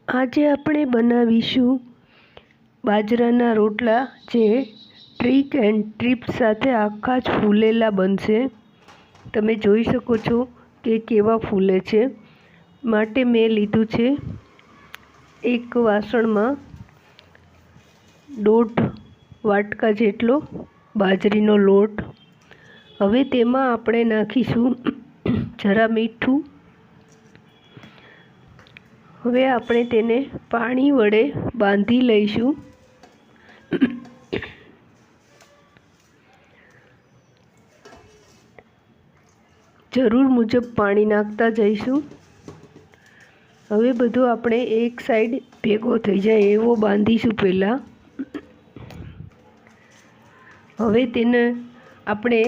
આજે આપણે બનાવીશું બાજરાના રોટલા, જે ટ્રીક એન્ડ ટિપ્સ સાથે આખા જ ફૂલેલા બનશે। તમે જોઈ શકો છો કે કેવા ફૂલે છે। માટે મેં લીધું છે એક વાસણમાં 1.5 વાટકા જેટલો બાજરીનો લોટ। હવે તેમાં આપણે નાખીશું જરા મીઠું। હવે આપણે તેને પાણી વડે બાંધી લઈશું। જરૂર મુજબ પાણી નાખતા જઈશું। હવે બધું આપણે એક સાઈડ ભેગો થઈ જાય એવો બાંધીશું પહેલાં। હવે તેને આપણે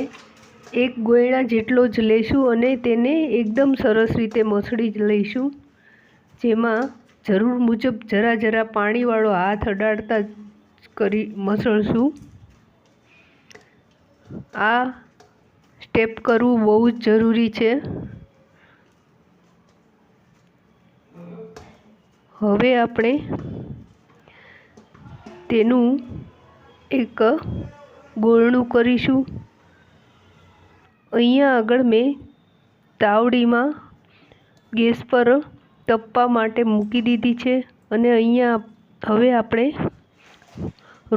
એક ગોયણા જેટલો જ લઈશું અને તેને એકદમ સરસ રીતે મસળી જ લઈશું, જેમાં જરૂર મુજબ જરા જરા પાણીવાળો હાથ અડાડતા કરી મસળશું। આ સ્ટેપ કરવું બહુ જ જરૂરી છે। હવે આપણે તેનું એક ગોળણું કરીશું। અહીંયા આગળ મેં તાવડીમાં ગેસ પર તપવા માટે મૂકી દીધી છે અને અહીંયા હવે આપણે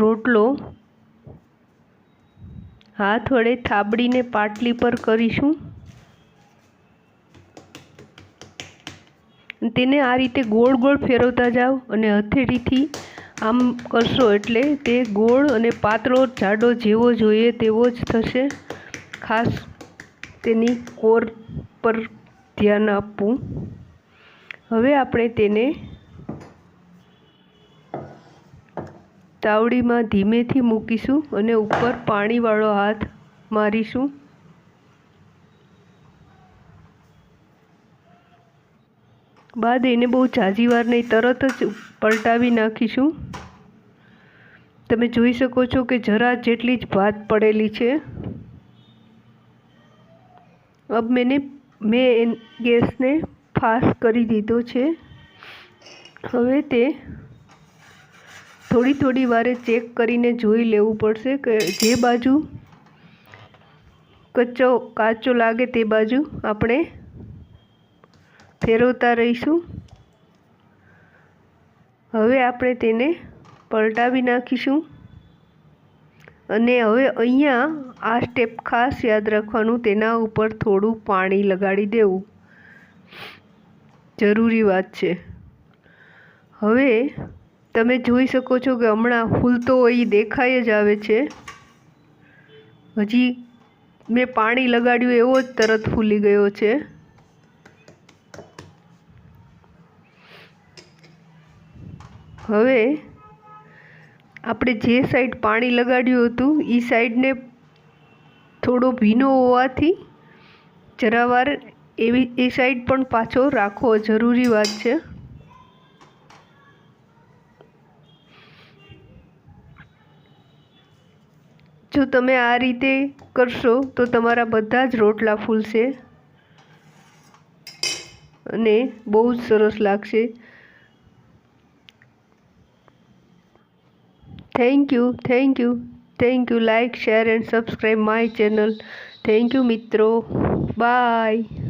રોટલો હાથ વડે થાબડીને પાટલી પર કરીશું। તેને આ રીતે ગોળ ગોળ ફેરવતા જાઓ અને હથેળીથી આમ કરશો એટલે તે ગોળ અને પાતળો જાડો જેવો જોઈએ તેવો જ થશે। ખાસ તેની કોર પર ધ્યાન આપવું। હવે આપણે તેને તાવડીમાં ધીમેથી મૂકીશું અને ઉપર પાણીવાળો હાથ મારીશું। બાદ એને બહુ ઝાઝી વાર નહીં, તરત જ પલટાવી નાખીશું। તમે જોઈ શકો છો કે જરા જેટલી જ ભાત પડેલી છે। अब મેં ગેસને ફાસ્ટ કરી દીધો છે। હવે તે થોડી થોડી વારે ચેક કરીને જોઈ લેવું પડશે કે જે બાજુ કાચો લાગે તે બાજુ આપણે ફેરવતા રહીશું। હવે આપણે તેને પલટાવી નાખીશું અને હવે અહીંયા આ સ્ટેપ ખાસ યાદ રાખવાનું, તેના ઉપર થોડું પાણી લગાડી દેવું જરૂરી વાત છે। હવે તમે જોઈ શકો છો કે હમણાં ફૂલતો હોય દેખાઈ જ આવે છે। હજી મેં પાણી લગાડ્યું એવો જ તરત ફૂલી ગયો છે। હવે આપણે જે સાઈડ પાણી લગાડ્યું હતું એ સાઈડને થોડો ભીનો હોવાથી જરા વાર એ સાઈડ પણ પાછો રાખવો જરૂરી વાત છે। જો તમે આ રીતે કરશો તો તમારા બધા જ રોટલા ફૂલશે અને બહુ જ સરસ લાગશે। Thank you. Like, share and subscribe my channel. Thank you મિત્રો, બાય।